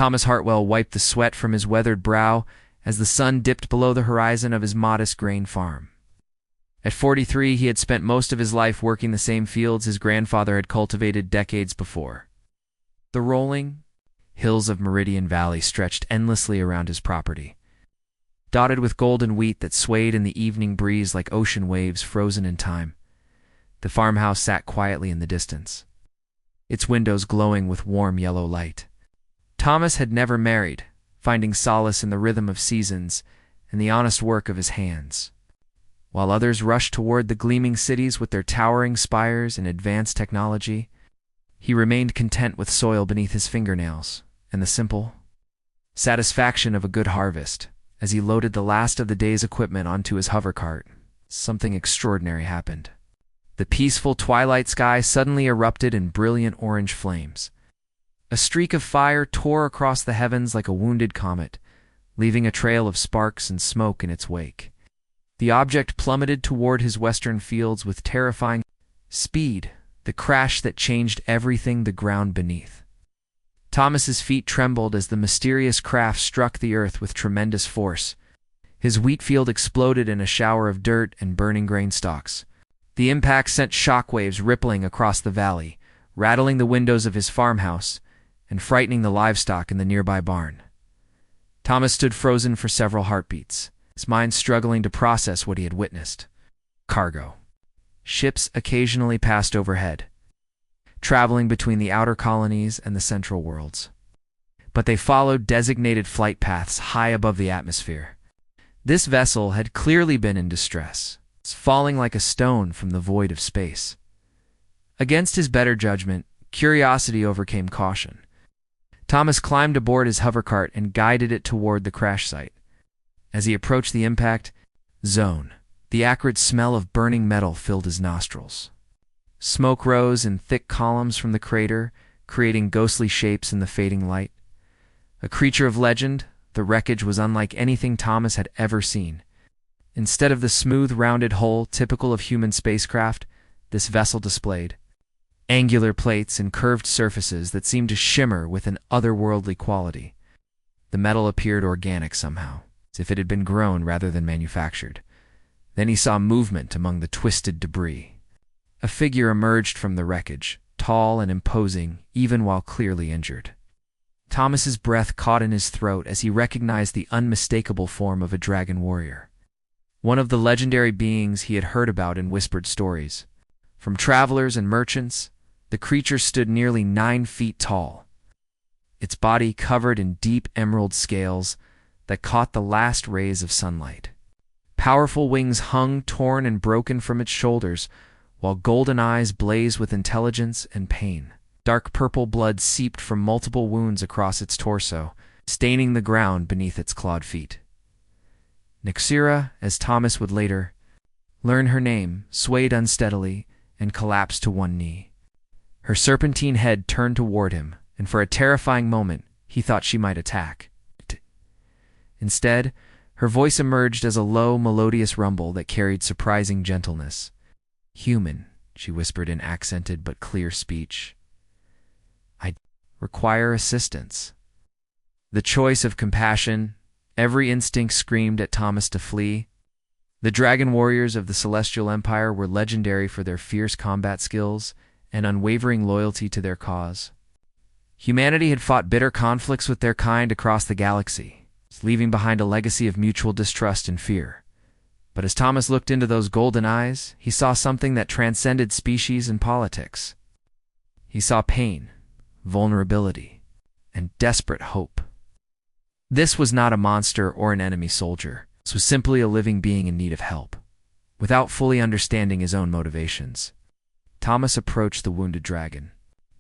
Thomas Hartwell wiped the sweat from his weathered brow as the sun dipped below the horizon of his modest grain farm. At 43, he had spent most of his life working the same fields his grandfather had cultivated decades before. The rolling hills of Meridian Valley stretched endlessly around his property, dotted with golden wheat that swayed in the evening breeze like ocean waves frozen in time. The farmhouse sat quietly in the distance, its windows glowing with warm yellow light. Thomas had never married, finding solace in the rhythm of seasons and the honest work of his hands. While others rushed toward the gleaming cities with their towering spires and advanced technology, he remained content with soil beneath his fingernails and the simple satisfaction of a good harvest. As he loaded the last of the day's equipment onto his hovercart, something extraordinary happened. The peaceful twilight sky suddenly erupted in brilliant orange flames. A streak of fire tore across the heavens like a wounded comet, leaving a trail of sparks and smoke in its wake. The object plummeted toward his western fields with terrifying speed, the crash that changed everything the ground beneath. Thomas's feet trembled as the mysterious craft struck the earth with tremendous force. His wheat field exploded in a shower of dirt and burning grain stalks. The impact sent shockwaves rippling across the valley, rattling the windows of his farmhouse and frightening the livestock in the nearby barn. Thomas stood frozen for several heartbeats, his mind struggling to process what he had witnessed. Cargo. Ships occasionally passed overhead, traveling between the outer colonies and the central worlds. But they followed designated flight paths high above the atmosphere. This vessel had clearly been in distress, falling like a stone from the void of space. Against his better judgment, curiosity overcame caution. Thomas climbed aboard his hovercart and guided it toward the crash site. As he approached the impact zone, the acrid smell of burning metal filled his nostrils. Smoke rose in thick columns from the crater, creating ghostly shapes in the fading light. A creature of legend, the wreckage was unlike anything Thomas had ever seen. Instead of the smooth, rounded hull typical of human spacecraft, this vessel displayed angular plates and curved surfaces that seemed to shimmer with an otherworldly quality. The metal appeared organic somehow, as if it had been grown rather than manufactured. Then he saw movement among the twisted debris. A figure emerged from the wreckage, tall and imposing, even while clearly injured. Thomas's breath caught in his throat as he recognized the unmistakable form of a dragon warrior, one of the legendary beings he had heard about in whispered stories. From travelers and merchants, the creature stood nearly 9 feet tall, its body covered in deep emerald scales that caught the last rays of sunlight. Powerful wings hung torn and broken from its shoulders, while golden eyes blazed with intelligence and pain. Dark purple blood seeped from multiple wounds across its torso, staining the ground beneath its clawed feet. Nexara, as Thomas would later learn her name, swayed unsteadily and collapsed to one knee. Her serpentine head turned toward him, and for a terrifying moment he thought she might attack. Instead, her voice emerged as a low, melodious rumble that carried surprising gentleness. "Human," she whispered in accented but clear speech. "I require assistance." The choice of compassion, every instinct screamed at Thomas to flee. The dragon warriors of the Celestial Empire were legendary for their fierce combat skills and unwavering loyalty to their cause. Humanity had fought bitter conflicts with their kind across the galaxy, leaving behind a legacy of mutual distrust and fear. But as Thomas looked into those golden eyes, he saw something that transcended species and politics. He saw pain, vulnerability, and desperate hope. This was not a monster or an enemy soldier. This was simply a living being in need of help. Without fully understanding his own motivations, Thomas approached the wounded dragon.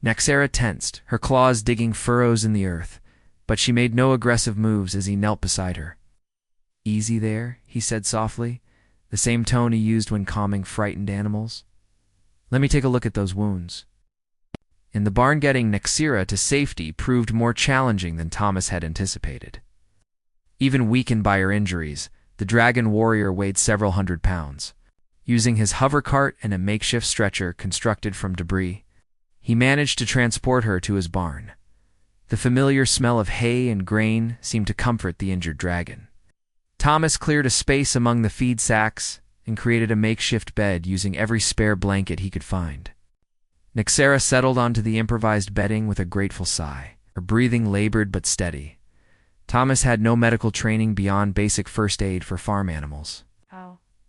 Nexara tensed, her claws digging furrows in the earth, but she made no aggressive moves as he knelt beside her. "Easy there," he said softly, the same tone he used when calming frightened animals. "Let me take a look at those wounds." In the barn, getting Nexara to safety proved more challenging than Thomas had anticipated. Even weakened by her injuries, the dragon warrior weighed several hundred pounds. Using his hovercart and a makeshift stretcher constructed from debris, he managed to transport her to his barn. The familiar smell of hay and grain seemed to comfort the injured dragon. Thomas cleared a space among the feed sacks and created a makeshift bed using every spare blanket he could find. Nexara settled onto the improvised bedding with a grateful sigh. Her breathing labored but steady. Thomas had no medical training beyond basic first aid for farm animals.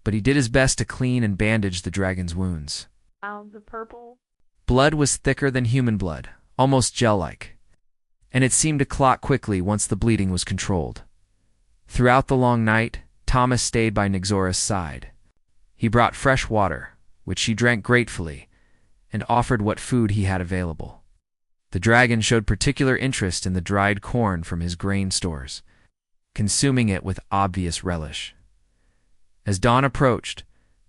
But he did his best to clean and bandage the dragon's wounds. The purple Blood was thicker than human blood, almost gel-like, and it seemed to clot quickly once the bleeding was controlled. Throughout the long night, Thomas stayed by Nexara's side. He brought fresh water, which she drank gratefully, and offered what food he had available. The dragon showed particular interest in the dried corn from his grain stores, consuming it with obvious relish. As dawn approached,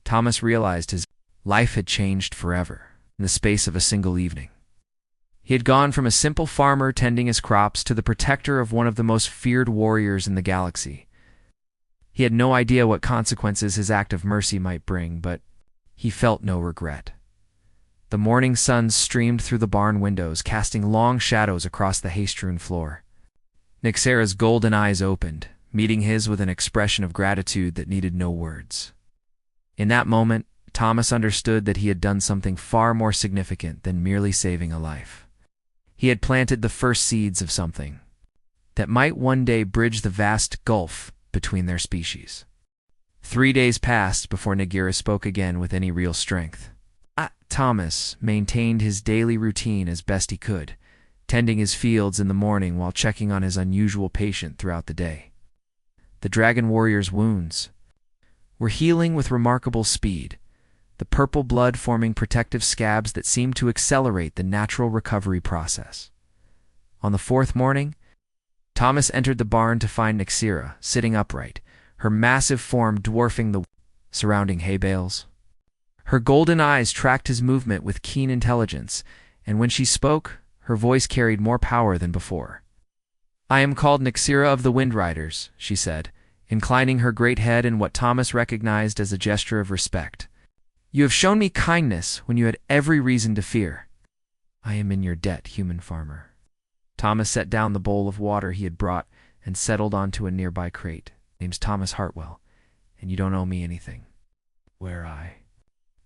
Thomas realized his life had changed forever in the space of a single evening. He had gone from a simple farmer tending his crops to the protector of one of the most feared warriors in the galaxy. He had no idea what consequences his act of mercy might bring, but he felt no regret. The morning sun streamed through the barn windows, casting long shadows across the hay-strewn floor. Nexara's golden eyes opened, meeting his with an expression of gratitude that needed no words. In that moment, Thomas understood that he had done something far more significant than merely saving a life. He had planted the first seeds of something that might one day bridge the vast gulf between their species. 3 days passed before Nexara spoke again with any real strength. Thomas maintained his daily routine as best he could, tending his fields in the morning while checking on his unusual patient throughout the day. The dragon warrior's wounds were healing with remarkable speed, the purple blood forming protective scabs that seemed to accelerate the natural recovery process. On the 4th morning, Thomas entered the barn to find Nexara sitting upright, her massive form dwarfing the surrounding hay bales. Her golden eyes tracked his movement with keen intelligence, and when she spoke, her voice carried more power than before. "I am called Nexara of the Wind Riders," she said, inclining her great head in what Thomas recognized as a gesture of respect. "You have shown me kindness when you had every reason to fear. I am in your debt, human farmer." Thomas set down the bowl of water he had brought and settled onto a nearby crate. "Name's Thomas Hartwell, and you don't owe me anything. Where I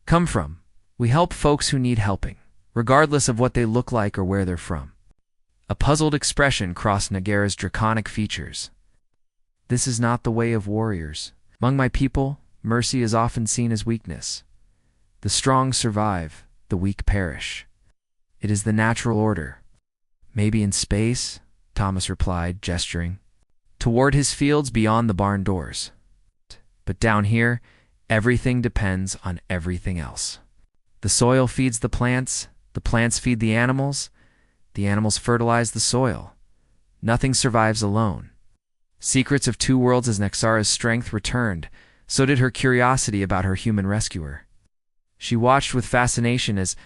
come from, we help folks who need helping, regardless of what they look like or where they're from." A puzzled expression crossed Nexara's draconic features. "This is not the way of warriors. Among my people, mercy is often seen as weakness. The strong survive, the weak perish. It is the natural order." "Maybe in space," Thomas replied, gesturing toward his fields beyond the barn doors. "But down here, everything depends on everything else. The soil feeds the plants feed the animals fertilize the soil. Nothing survives alone." Secrets of two worlds. As Nexara's strength returned, so did her curiosity about her human rescuer. She watched with fascination as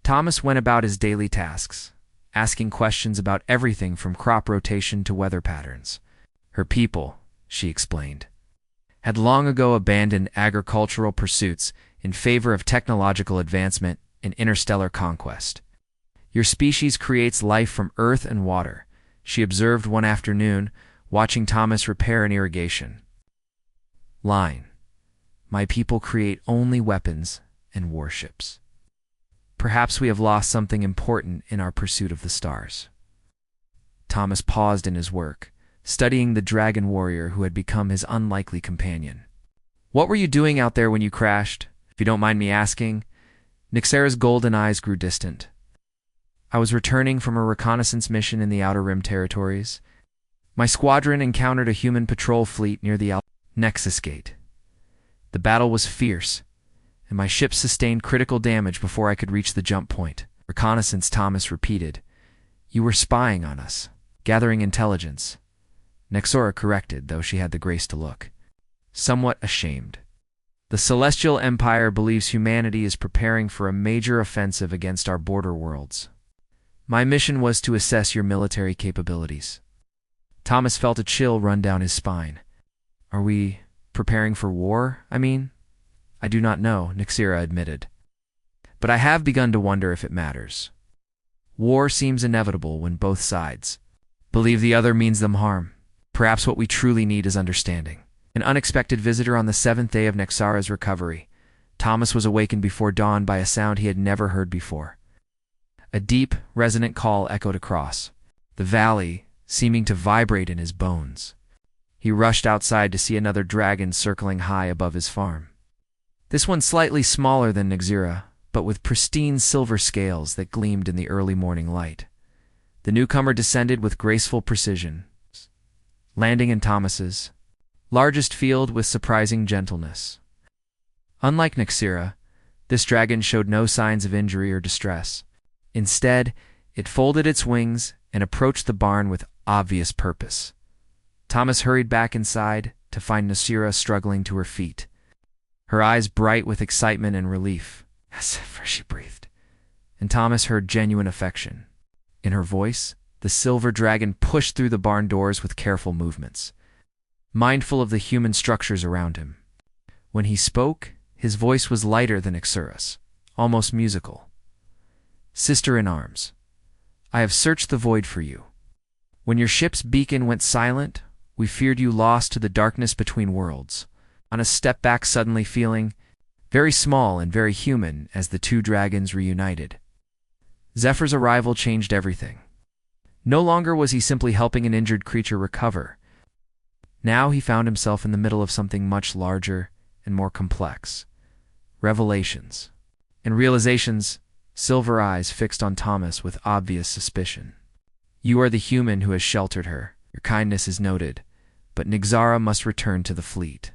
Thomas went about his daily tasks, asking questions about everything from crop rotation to weather patterns. Her people, she explained, had long ago abandoned agricultural pursuits in favor of technological advancement and interstellar conquest. "Your species creates life from earth and water," she observed one afternoon, watching Thomas repair an irrigation line. "My people create only weapons and warships. Perhaps we have lost something important in our pursuit of the stars." Thomas paused in his work, studying the dragon warrior who had become his unlikely companion. "What were you doing out there when you crashed, if you don't mind me asking?" Nexara's golden eyes grew distant. "I was returning from a reconnaissance mission in the Outer Rim territories. My squadron encountered a human patrol fleet near the Nexus Gate. The battle was fierce, and my ship sustained critical damage before I could reach the jump point." "Reconnaissance," Thomas repeated. "You were spying on us, gathering intelligence." Nexara corrected, though she had the grace to look somewhat ashamed. "The Celestial Empire believes humanity is preparing for a major offensive against our border worlds. My mission was to assess your military capabilities." Thomas felt a chill run down his spine. "Are we preparing for war, I mean?" "I do not know," Nexara admitted. "But I have begun to wonder if it matters. War seems inevitable when both sides believe the other means them harm. Perhaps what we truly need is understanding. An unexpected visitor on the 7th day of Nexara's recovery. Thomas was awakened before dawn by a sound he had never heard before. A deep, resonant call echoed across the valley, seeming to vibrate in his bones. He rushed outside to see another dragon circling high above his farm. This one slightly smaller than Nexara, but with pristine silver scales that gleamed in the early morning light. The newcomer descended with graceful precision, landing in Thomas's largest field with surprising gentleness. Unlike Nexara, this dragon showed no signs of injury or distress. Instead, it folded its wings and approached the barn with obvious purpose. Thomas hurried back inside to find Nexara struggling to her feet, her eyes bright with excitement and relief. "Zephyr," she breathed, and Thomas heard genuine affection. In her voice, the silver dragon pushed through the barn doors with careful movements, mindful of the human structures around him. When he spoke, his voice was lighter than Nexara's, almost musical. "Sister in arms, I have searched the void for you. When your ship's beacon went silent, we feared you lost to the darkness between worlds." Anna stepped back, suddenly feeling very small and very human as the two dragons reunited. Zephyr's arrival changed everything. No longer was he simply helping an injured creature recover. Now he found himself in the middle of something much larger and more complex. Revelations and realizations, silver eyes fixed on Thomas with obvious suspicion. "You are the human who has sheltered her. Your kindness is noted, but Nexara must return to the fleet.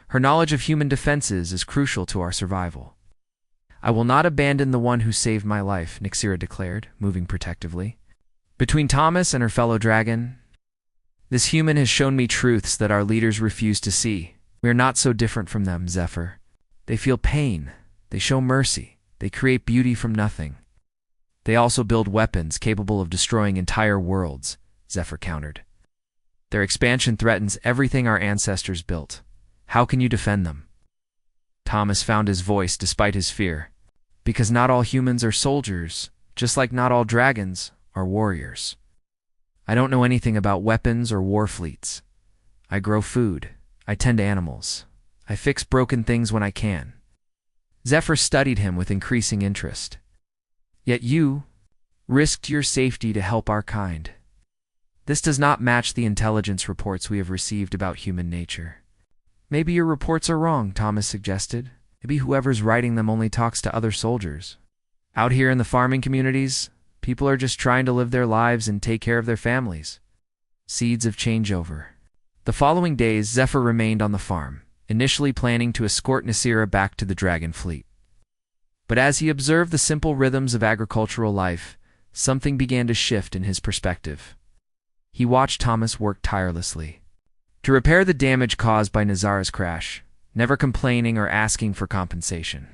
Her knowledge of human defenses is crucial to our survival." "I will not abandon the one who saved my life," Nexara declared, moving protectively. Between Thomas and her fellow dragon, "This human has shown me truths that our leaders refuse to see. We are not so different from them, Zephyr. They feel pain, they show mercy, they create beauty from nothing. They also build weapons capable of destroying entire worlds," Zephyr countered. "Their expansion threatens everything our ancestors built. How can you defend them?" Thomas found his voice despite his fear. "Because not all humans are soldiers, just like not all dragons are warriors. I don't know anything about weapons or war fleets. I grow food, I tend to animals, I fix broken things when I can." Zephyr studied him with increasing interest. "Yet you risked your safety to help our kind. This does not match the intelligence reports we have received about human nature." "Maybe your reports are wrong," Thomas suggested. "Maybe whoever's writing them only talks to other soldiers. Out here in the farming communities, people are just trying to live their lives and take care of their families." Seeds of changeover. The following days, Zephyr remained on the farm, initially planning to escort Nexara back to the dragon fleet. But as he observed the simple rhythms of agricultural life, something began to shift in his perspective. He watched Thomas work tirelessly to repair the damage caused by Nexara's crash, never complaining or asking for compensation.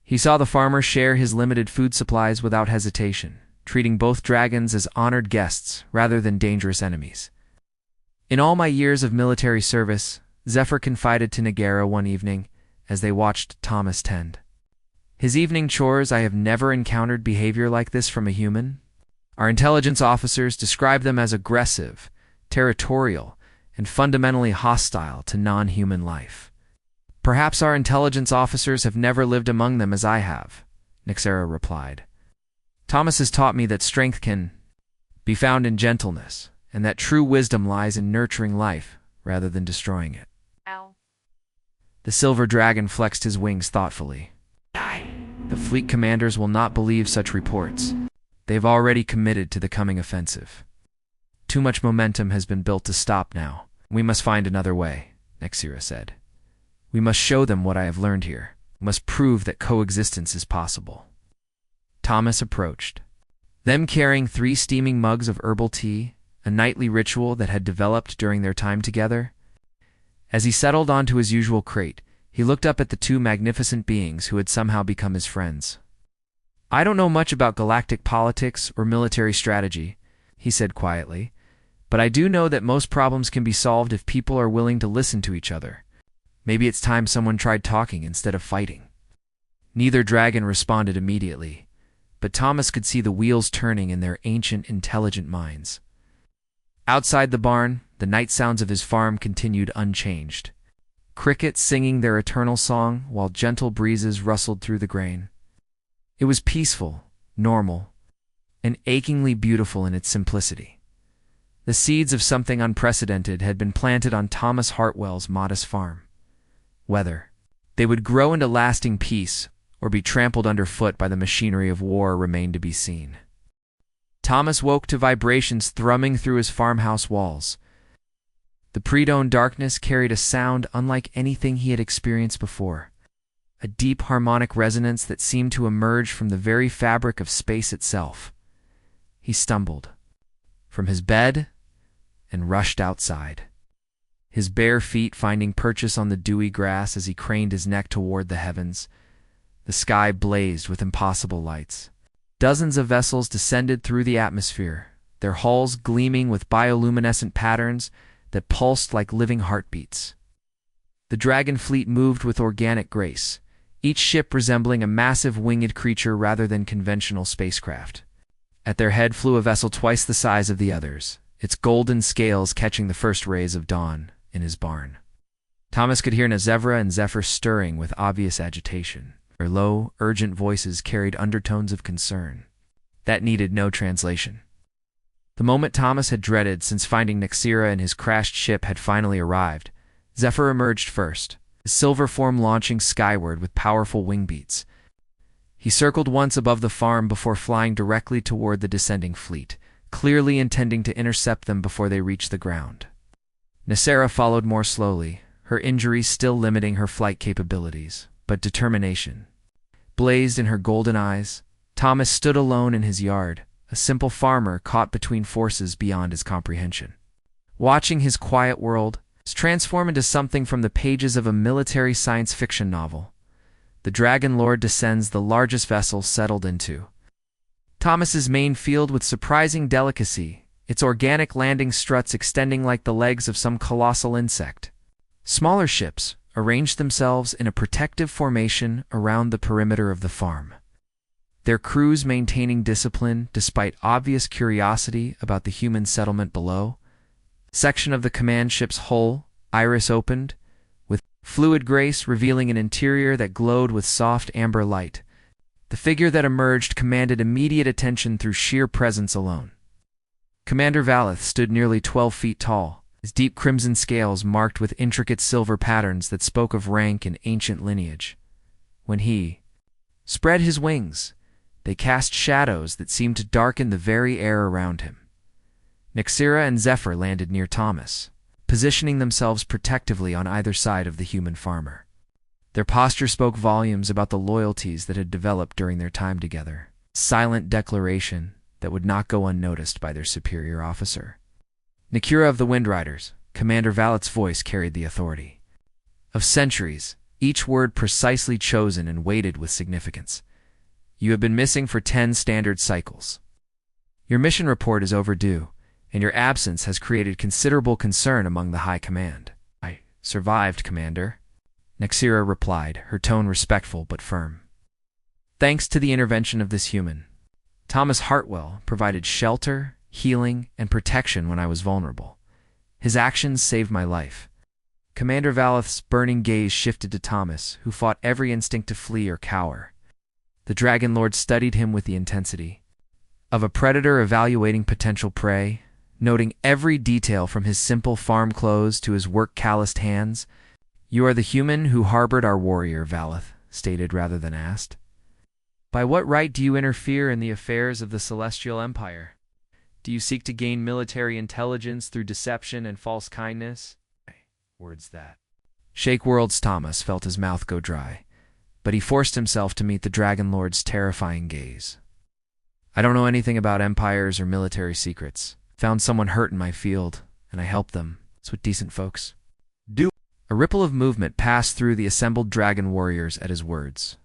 He saw the farmer share his limited food supplies without hesitation, treating both dragons as honored guests rather than dangerous enemies. "In all my years of military service," Zephyr confided to Nexara one evening as they watched Thomas tend his evening chores, "I have never encountered behavior like this from a human. Our intelligence officers describe them as aggressive, territorial, and fundamentally hostile to non-human life. Perhaps our intelligence officers have never lived among them as I have," Nexara replied. "Thomas has taught me that strength can be found in gentleness, and that true wisdom lies in nurturing life rather than destroying it." Ow. The silver dragon flexed his wings thoughtfully. "The fleet commanders will not believe such reports. They've already committed to the coming offensive. Too much momentum has been built to stop now. We must find another way," Nexara said. "We must show them what I have learned here. We must prove that coexistence is possible." Thomas approached, them carrying 3 steaming mugs of herbal tea, a nightly ritual that had developed during their time together. As he settled onto his usual crate, he looked up at the 2 magnificent beings who had somehow become his friends. "I don't know much about galactic politics or military strategy," he said quietly, "but I do know that most problems can be solved if people are willing to listen to each other. Maybe it's time someone tried talking instead of fighting." Neither dragon responded immediately, but Thomas could see the wheels turning in their ancient, intelligent minds. Outside the barn, the night sounds of his farm continued unchanged. Crickets singing their eternal song while gentle breezes rustled through the grain. It was peaceful, normal, and achingly beautiful in its simplicity. The seeds of something unprecedented had been planted on Thomas Hartwell's modest farm. Whether they would grow into lasting peace or be trampled underfoot by the machinery of war remained to be seen. Thomas woke to vibrations thrumming through his farmhouse walls. The pre-dawn darkness carried a sound unlike anything he had experienced before, a deep harmonic resonance that seemed to emerge from the very fabric of space itself. He stumbled from his bed and rushed outside, his bare feet finding purchase on the dewy grass as he craned his neck toward the heavens. The sky blazed with impossible lights. Dozens of vessels descended through the atmosphere, their hulls gleaming with bioluminescent patterns that pulsed like living heartbeats. The dragon fleet moved with organic grace, each ship resembling a massive winged creature rather than conventional spacecraft. At their head flew a vessel twice the size of the others, its golden scales catching the first rays of dawn in his barn. Thomas could hear Nexara and Zephyr stirring with obvious agitation. Their low, urgent voices carried undertones of concern that needed no translation. The moment Thomas had dreaded since finding Nexara and his crashed ship had finally arrived. Zephyr emerged first, his silver form launching skyward with powerful wing beats. He circled once above the farm before flying directly toward the descending fleet, clearly intending to intercept them before they reached the ground. Nexara followed more slowly, her injuries still limiting her flight capabilities, but determination blazed in her golden eyes. Thomas stood alone in his yard, a simple farmer caught between forces beyond his comprehension. Watching his quiet world transform into something from the pages of a military science fiction novel. The Dragon Lord descends the largest vessel settled into Thomas's main field with surprising delicacy, its organic landing struts extending like the legs of some colossal insect. Smaller ships arranged themselves in a protective formation around the perimeter of the farm, their crews maintaining discipline despite obvious curiosity about the human settlement below. A section of the command ship's hull, iris opened, with fluid grace revealing an interior that glowed with soft amber light. The figure that emerged commanded immediate attention through sheer presence alone. Commander Valeth stood nearly 12 feet tall, his deep crimson scales marked with intricate silver patterns that spoke of rank and ancient lineage. When he spread his wings, they cast shadows that seemed to darken the very air around him. Nexara and Zephyr landed near Thomas, positioning themselves protectively on either side of the human farmer. Their posture spoke volumes about the loyalties that had developed during their time together, silent declaration that would not go unnoticed by their superior officer. Nexara of the Wind Riders, Commander Valeth's voice carried the authority of centuries, each word precisely chosen and weighted with significance. You have been missing for 10 standard cycles. Your mission report is overdue, and your absence has created considerable concern among the High Command. I survived, Commander, Nexara replied, her tone respectful but firm. Thanks to the intervention of this human, Thomas Hartwell provided shelter, healing, and protection when I was vulnerable. His actions saved my life. Commander Valeth's burning gaze shifted to Thomas, who fought every instinct to flee or cower. The Dragon Lord studied him with the intensity of a predator evaluating potential prey, noting every detail from his simple farm clothes to his work-calloused hands. You are the human who harbored our warrior, Valeth stated rather than asked. By what right do you interfere in the affairs of the Celestial Empire? Do you seek to gain military intelligence through deception and false kindness? Words that Shake World's Thomas felt his mouth go dry, but he forced himself to meet the Dragon Lord's terrifying gaze. I don't know anything about empires or military secrets. Found someone hurt in my field, and I helped them. It's what decent folks do. A ripple of movement passed through the assembled dragon warriors at his words.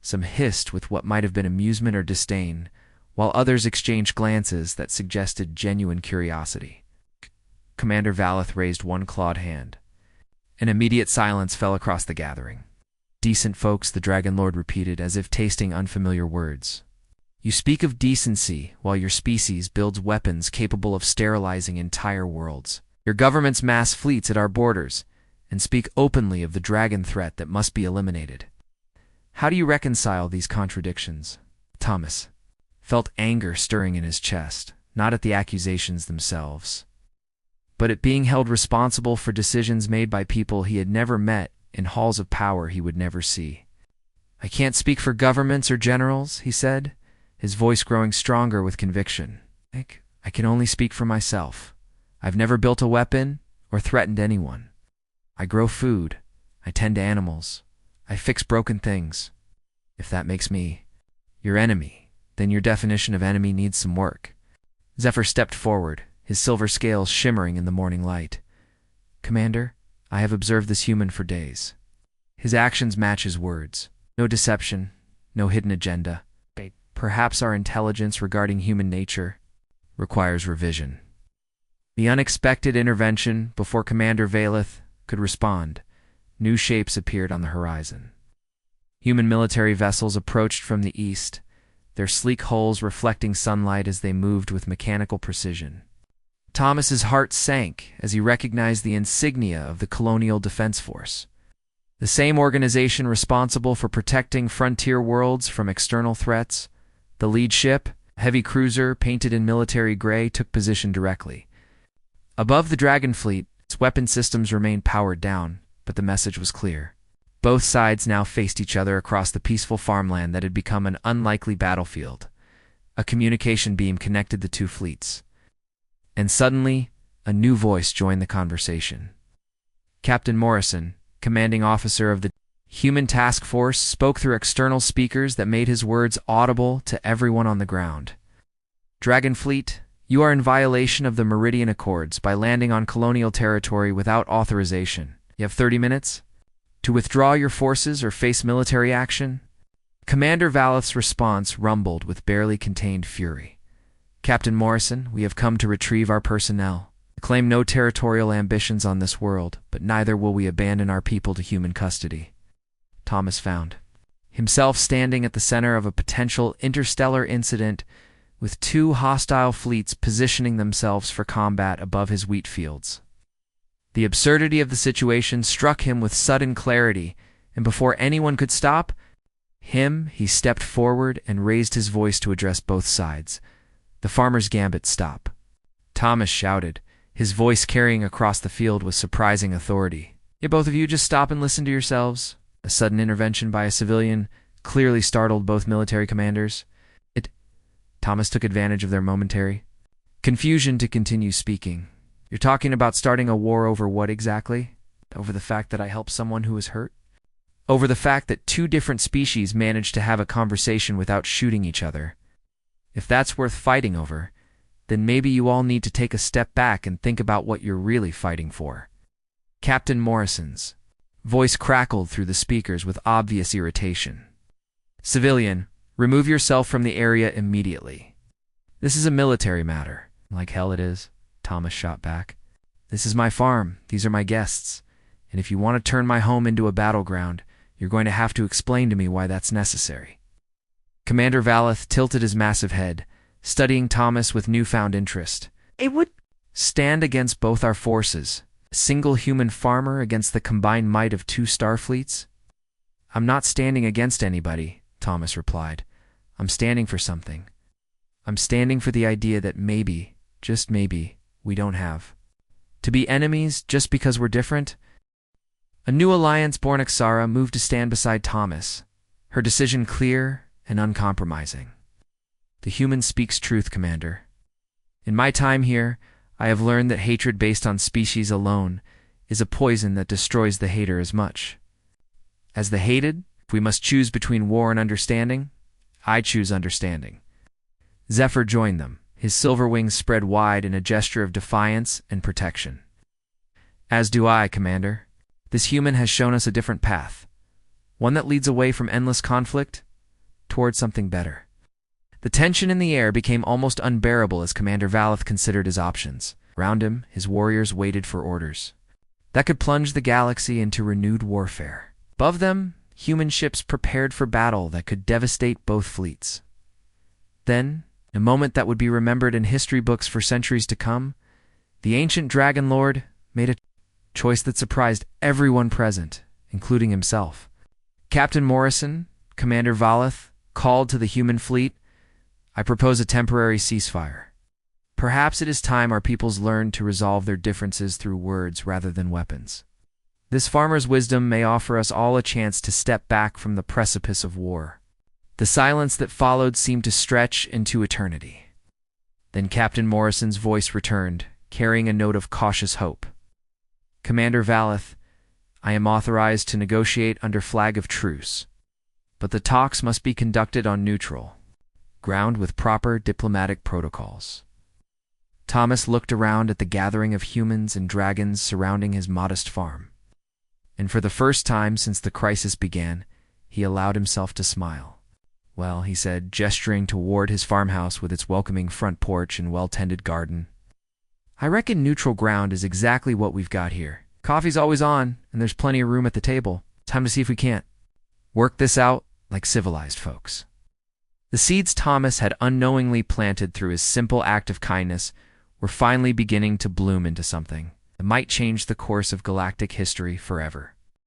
Some hissed with what might have been amusement or disdain, while others exchanged glances that suggested genuine curiosity. Commander Valeth raised one clawed hand. An immediate silence fell across the gathering. Decent folks, the Dragon Lord repeated, as if tasting unfamiliar words. You speak of decency while your species builds weapons capable of sterilizing entire worlds. Your governments mass fleets at our borders and speak openly of the dragon threat that must be eliminated. How do you reconcile these contradictions? Thomas felt anger stirring in his chest, not at the accusations themselves, but at being held responsible for decisions made by people he had never met in halls of power he would never see. I can't speak for governments or generals, he said, his voice growing stronger with conviction. I can only speak for myself. I've never built a weapon or threatened anyone. I grow food. I tend to animals. I fix broken things. If that makes me your enemy, then your definition of enemy needs some work. Zephyr stepped forward, his silver scales shimmering in the morning light. Commander, I have observed this human for days. His actions match his words. No deception, no hidden agenda. Perhaps our intelligence regarding human nature requires revision. The unexpected intervention before Commander Valeth could respond. New shapes appeared on the horizon. Human military vessels approached from the east, their sleek hulls reflecting sunlight as they moved with mechanical precision. Thomas's heart sank as he recognized the insignia of the Colonial Defense Force, the same organization responsible for protecting frontier worlds from external threats. The lead ship, a heavy cruiser painted in military gray, took position directly. Above the Dragon fleet, its weapon systems remained powered down, but the message was clear. Both sides now faced each other across the peaceful farmland that had become an unlikely battlefield. A communication beam connected the two fleets. And suddenly, a new voice joined the conversation. Captain Morrison, commanding officer of the Human Task Force, spoke through external speakers that made his words audible to everyone on the ground. Dragon Fleet, you are in violation of the Meridian Accords by landing on colonial territory without authorization. You have 30 minutes to withdraw your forces or face military action. Commander Valeth's response rumbled with barely contained fury. Captain Morrison, we have come to retrieve our personnel. We claim no territorial ambitions on this world, but neither will we abandon our people to human custody. Thomas found himself standing at the center of a potential interstellar incident with two hostile fleets positioning themselves for combat above his wheat fields. The absurdity of the situation struck him with sudden clarity, and before anyone could stop him, he stepped forward and raised his voice to address both sides. The farmer's gambit stop. Thomas shouted, his voice carrying across the field with surprising authority. Yeah, both of you just stop and listen to yourselves. A sudden intervention by a civilian clearly startled both military commanders. Thomas took advantage of their momentary confusion to continue speaking. You're talking about starting a war over what exactly? Over the fact that I helped someone who was hurt? Over the fact that two different species managed to have a conversation without shooting each other. If that's worth fighting over, then maybe you all need to take a step back and think about what you're really fighting for. Captain Morrison's voice crackled through the speakers with obvious irritation. Civilian, remove yourself from the area immediately. This is a military matter. Like hell it is, Thomas shot back. This is my farm. These are my guests. And if you want to turn my home into a battleground, you're going to have to explain to me why that's necessary. Commander Valeth tilted his massive head, studying Thomas with newfound interest. It would stand against both our forces. A single human farmer against the combined might of two star fleets? I'm not standing against anybody, Thomas replied. I'm standing for something. I'm standing for the idea that maybe, just maybe, we don't have to be enemies just because we're different. A new alliance-born Nexara moved to stand beside Thomas, her decision clear and uncompromising. The human speaks truth, Commander. In my time here, I have learned that hatred based on species alone is a poison that destroys the hater as much as the hated. If we must choose between war and understanding, I choose understanding. Zephyr joined them, his silver wings spread wide in a gesture of defiance and protection. As do I, Commander. This human has shown us a different path, one that leads away from endless conflict toward something better. The tension in the air became almost unbearable as Commander Valeth considered his options. Around him, his warriors waited for orders that could plunge the galaxy into renewed warfare. Above them, human ships prepared for battle that could devastate both fleets. Then, a moment that would be remembered in history books for centuries to come, the ancient Dragon Lord made a choice that surprised everyone present, including himself. Captain Morrison, Commander Valeth, called to the human fleet, "I propose a temporary ceasefire. Perhaps it is time our peoples learned to resolve their differences through words rather than weapons. This farmer's wisdom may offer us all a chance to step back from the precipice of war." The silence that followed seemed to stretch into eternity. Then Captain Morrison's voice returned, carrying a note of cautious hope. "Commander Valeth, I am authorized to negotiate under flag of truce, but the talks must be conducted on neutral ground with proper diplomatic protocols." Thomas looked around at the gathering of humans and dragons surrounding his modest farm, and for the first time since the crisis began, he allowed himself to smile. "Well," he said, gesturing toward his farmhouse with its welcoming front porch and well-tended garden, "I reckon neutral ground is exactly what we've got here. Coffee's always on, and there's plenty of room at the table. Time to see if we can't work this out like civilized folks." The seeds Thomas had unknowingly planted through his simple act of kindness were finally beginning to bloom into something that might change the course of galactic history forever.